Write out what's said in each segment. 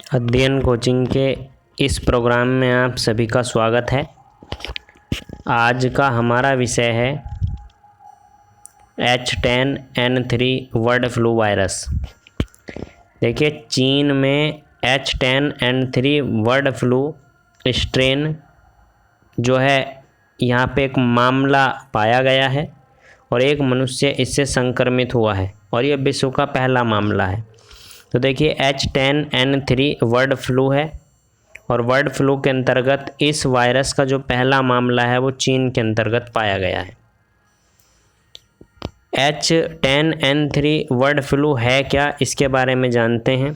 अध्ययन कोचिंग के इस प्रोग्राम में आप सभी का स्वागत है। आज का हमारा विषय है H10N3 बर्ड फ्लू वायरस। देखिए, चीन में H10N3 बर्ड फ्लू स्ट्रेन जो है यहाँ पे एक मामला पाया गया है और एक मनुष्य इससे संक्रमित हुआ है और यह विश्व का पहला मामला है। तो देखिए, H10N3 बर्ड फ्लू है और बर्ड फ्लू के अंतर्गत इस वायरस का जो पहला मामला है वो चीन के अंतर्गत पाया गया है। H10N3 बर्ड फ्लू है क्या, इसके बारे में जानते हैं।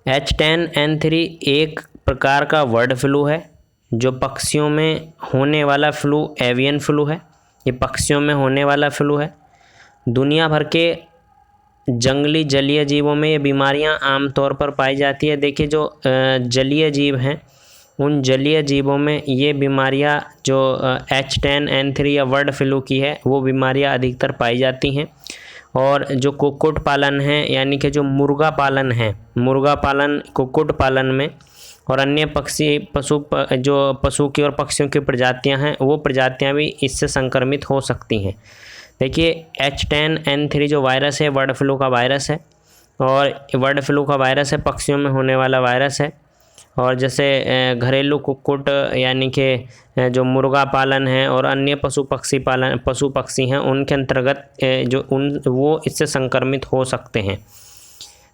H10N3 एक प्रकार का बर्ड फ्लू है जो पक्षियों में होने वाला फ्लू एवियन फ्लू है। ये पक्षियों में होने वाला फ्लू है। दुनिया भर के जंगली जलीय जीवों में ये बीमारियां आमतौर पर पाई जाती है। देखिए, जो जलीय जीव हैं उन जलीय जीवों में ये बीमारियां जो H10N3 या बर्ड फ्लू की है वो बीमारियां अधिकतर पाई जाती हैं। और जो कुक्कुट पालन है, यानी कि जो मुर्गा पालन है, मुर्गा पालन कुक्कुट पालन में और अन्य जो पशु की और पक्षियों की प्रजातियां हैं वो प्रजातियां भी इससे संक्रमित हो सकती हैं। देखिए, H10N3 जो वायरस है बर्ड फ्लू का वायरस है और बर्ड फ्लू का वायरस है, पक्षियों में होने वाला वायरस है। और जैसे घरेलू कुक्कुट यानी कि जो मुर्गा पालन है और अन्य पशु पक्षी हैं उनके अंतर्गत वो इससे संक्रमित हो सकते हैं।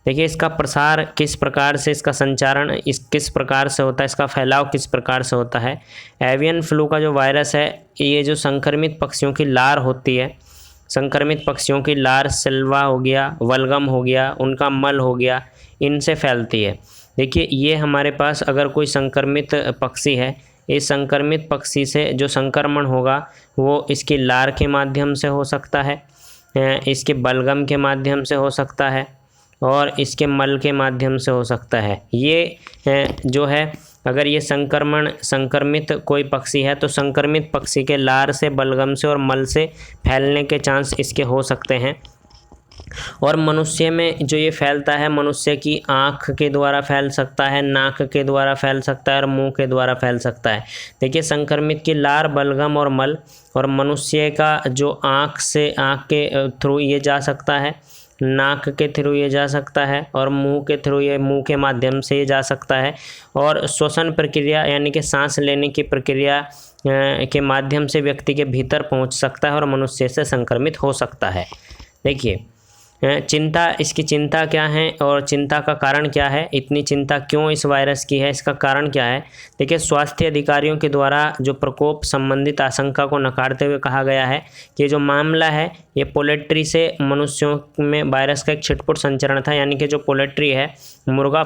देखिए, इसका प्रसार किस प्रकार से, इसका संचारण किस प्रकार से होता है, इसका फैलाव किस प्रकार से होता है। एवियन फ्लू का जो वायरस है ये जो संक्रमित पक्षियों की लार होती है, संक्रमित पक्षियों की लार सिल्वा हो गया, वल्गम हो गया, उनका मल हो गया, इनसे फैलती है। देखिए, ये हमारे पास अगर कोई संक्रमित पक्षी है, इस संक्रमित पक्षी से जो संक्रमण होगा वो इसकी लार के माध्यम से हो सकता है, इसके बलगम के माध्यम से हो सकता है और इसके मल के माध्यम से हो सकता है। ये जो है, अगर ये संक्रमित कोई पक्षी है तो संक्रमित पक्षी के लार से, बलगम से और मल से फैलने के चांस इसके हो सकते हैं। और मनुष्य में जो ये फैलता है, मनुष्य की आँख के द्वारा फैल सकता है, नाक के द्वारा फैल सकता है और मुंह के द्वारा फैल सकता है। देखिए, संक्रमित की लार, बलगम और मल और मनुष्य का जो आँख के थ्रू ये जा सकता है, नाक के थ्रू ये जा सकता है और मुंह के थ्रू ये मुंह के माध्यम से ये जा सकता है। और श्वसन प्रक्रिया यानी कि सांस लेने की प्रक्रिया के माध्यम से व्यक्ति के भीतर पहुंच सकता है और मनुष्य से संक्रमित हो सकता है। देखिए, इसकी चिंता क्या है और चिंता का कारण क्या है, इतनी चिंता क्यों इस वायरस की है, इसका कारण क्या है। देखिए, स्वास्थ्य अधिकारियों के द्वारा जो प्रकोप संबंधित आशंका को नकारते हुए कहा गया है कि जो मामला है ये पोल्ट्री से मनुष्यों में वायरस का एक छिटपुट संचरण था। यानी कि जो पोल्ट्री है, मुर्गा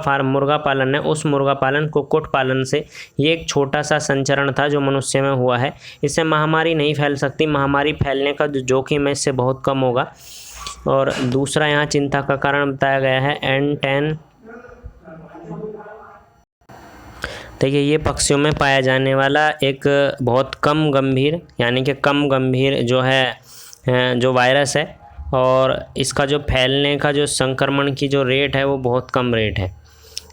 पालन है, उस मुर्गा पालन कुक्कुट पालन से ये एक छोटा सा संचरण था जो मनुष्य में हुआ है। इससे महामारी नहीं फैल सकती, महामारी फैलने का जो जोखिम है इससे बहुत कम होगा। और दूसरा यहाँ चिंता का कारण बताया गया है N10। देखिए, ये पक्षियों में पाया जाने वाला एक बहुत कम गंभीर यानी कि कम गंभीर जो है जो वायरस है और इसका जो फैलने का जो संक्रमण की जो रेट है वो बहुत कम रेट है।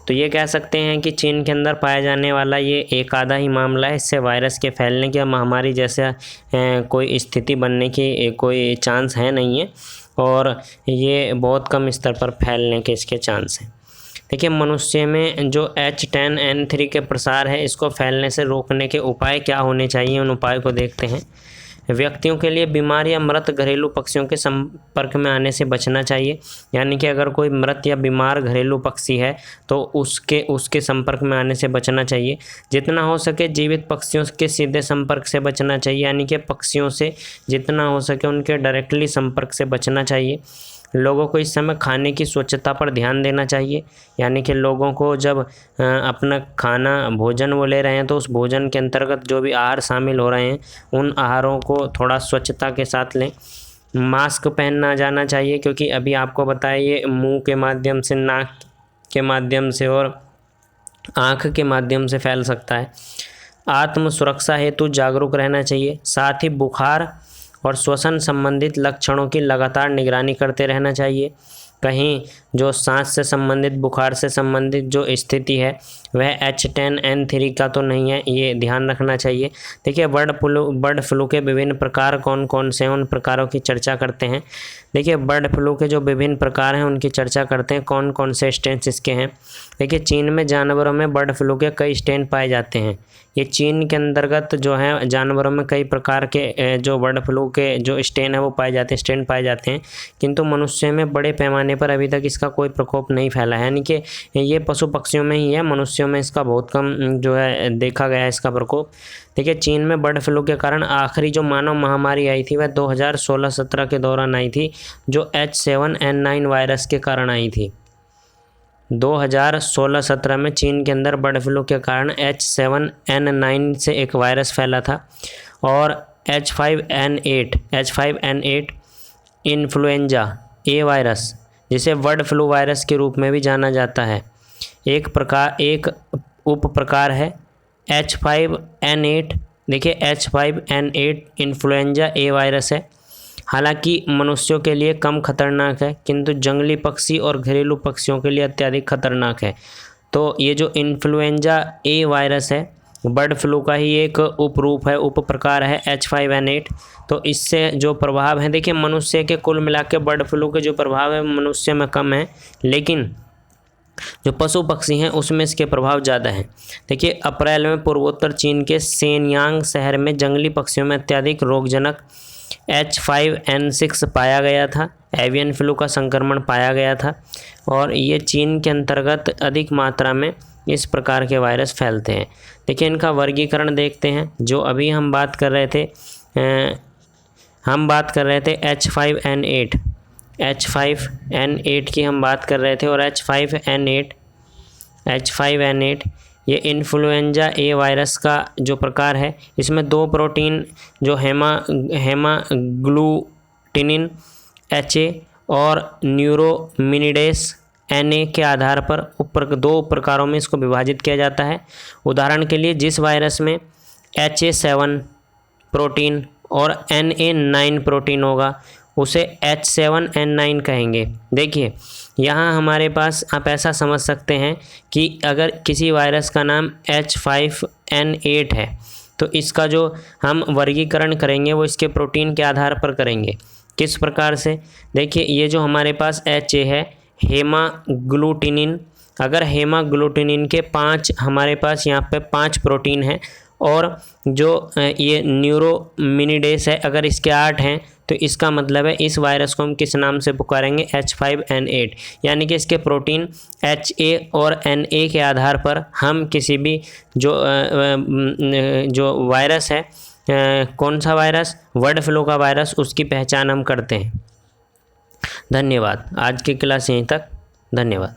तो ये कह सकते हैं कि चीन के अंदर पाया जाने वाला ये एक आधा ही मामला है। इससे वायरस के फैलने की, महामारी जैसा कोई स्थिति बनने की कोई चांस है नहीं है और ये बहुत कम स्तर पर फैलने के इसके चांस हैं। देखिए, मनुष्य में जो H10N3 के प्रसार है इसको फैलने से रोकने के उपाय क्या होने चाहिए, उन उपाय को देखते हैं। व्यक्तियों के लिए बीमार या मृत घरेलू पक्षियों के संपर्क में आने से बचना चाहिए। यानी कि अगर कोई मृत या बीमार घरेलू पक्षी है तो उसके संपर्क में आने से बचना चाहिए। जितना हो सके जीवित पक्षियों के सीधे संपर्क से बचना चाहिए। यानी कि पक्षियों से जितना हो सके उनके डायरेक्टली संपर्क से बचना चाहिए। लोगों को इस समय खाने की स्वच्छता पर ध्यान देना चाहिए। यानी कि लोगों को जब अपना खाना भोजन वो ले रहे हैं तो उस भोजन के अंतर्गत जो भी आहार शामिल हो रहे हैं उन आहारों को थोड़ा स्वच्छता के साथ लें। मास्क पहनना जाना चाहिए क्योंकि अभी आपको बताया ये मुंह के माध्यम से, नाक के माध्यम से और आँख के माध्यम से फैल सकता है। आत्म सुरक्षा हेतु जागरूक रहना चाहिए। साथ ही बुखार और श्वसन संबंधित लक्षणों की लगातार निगरानी करते रहना चाहिए। कहीं जो सांस से संबंधित, बुखार से संबंधित जो स्थिति है वह H10N3 का तो नहीं है, ये ध्यान रखना चाहिए। देखिए बर्ड फ्लू के विभिन्न प्रकार कौन कौन से हैं, उन प्रकारों की चर्चा करते हैं। देखिए बर्ड फ्लू के जो विभिन्न प्रकार हैं उनकी चर्चा करते हैं, कौन कौन से स्ट्रेन इसके हैं। देखिए चीन में जानवरों में बर्ड फ्लू के कई स्ट्रेन पाए जाते हैं। ये चीन के अंतर्गत जो है जानवरों में कई प्रकार के जो बर्ड फ्लू के जो स्ट्रेन है वो पाए जाते हैं, स्ट्रेन पाए जाते हैं, किंतु मनुष्य में बड़े पैमाने पर अभी तक इसका कोई प्रकोप नहीं फैला है, यानी कि ये पशु पक्षियों में ही है, मनुष्यों में इसका बहुत कम जो है देखा गया है इसका प्रकोप। देखिए चीन में बर्ड फ्लू के कारण आखिरी जो मानव महामारी आई थी वह 2016-17 के दौरान आई थी, जो H7N9 वायरस के कारण आई थी। 2016-17 में चीन के अंदर बर्ड फ्लू के कारण H7N9 से एक वायरस फैला था, और H5N8 इन्फ्लुएंजा ए वायरस, जिसे बर्ड फ्लू वायरस के रूप में भी जाना जाता है, एक उप प्रकार है H5N8। देखिए H5N8 इन्फ्लुएंजा ए वायरस है, हालांकि मनुष्यों के लिए कम खतरनाक है, किंतु जंगली पक्षी और घरेलू पक्षियों के लिए अत्यधिक खतरनाक है। तो ये जो इन्फ्लुएंजा ए वायरस है बर्ड फ्लू का ही एक उपरूप है, उप प्रकार है H5N8। तो इससे जो प्रभाव है, देखिए मनुष्य के कुल मिला के बर्ड फ्लू के जो प्रभाव है मनुष्य में कम है, लेकिन जो पशु पक्षी हैं उसमें इसके प्रभाव ज़्यादा हैं। देखिए अप्रैल में पूर्वोत्तर चीन के शेनयांग शहर में जंगली पक्षियों में अत्यधिक रोगजनक H5N6 पाया गया था, एवियन फ्लू का संक्रमण पाया गया था, और ये चीन के अंतर्गत अधिक मात्रा में इस प्रकार के वायरस फैलते हैं। देखिए इनका वर्गीकरण देखते हैं। जो अभी हम बात कर रहे थे H5N8 की हम बात कर रहे थे, और H5N8 ये इन्फ्लुएंजा ए वायरस का जो प्रकार है, इसमें दो प्रोटीन जो हेमाग्लूटिनिन HA और न्यूरोमिनिडेस NA के आधार पर दो प्रकारों में इसको विभाजित किया जाता है। उदाहरण के लिए जिस वायरस में HA7 प्रोटीन और NA9 प्रोटीन होगा उसे H7N9 कहेंगे। देखिए यहाँ हमारे पास आप ऐसा समझ सकते हैं कि अगर किसी वायरस का नाम H5N8 है तो इसका जो हम वर्गीकरण करेंगे वो इसके प्रोटीन के आधार पर करेंगे। किस प्रकार से? देखिए ये जो हमारे पास HA है हेमाग्लूटिनिन, अगर हेमाग्लूटिनिन के 5 हमारे पास यहाँ पे 5 प्रोटीन हैं, और जो ये न्यूरोमिनिडेस है अगर इसके 8 हैं, तो इसका मतलब है इस वायरस को हम किस नाम से पुकारेंगे? H5N8। यानी कि इसके प्रोटीन HA और NA के आधार पर हम किसी भी जो वायरस है, कौन सा वायरस? बर्ड फ्लू का वायरस, उसकी पहचान हम करते हैं। धन्यवाद। आज की क्लास यहीं तक। धन्यवाद।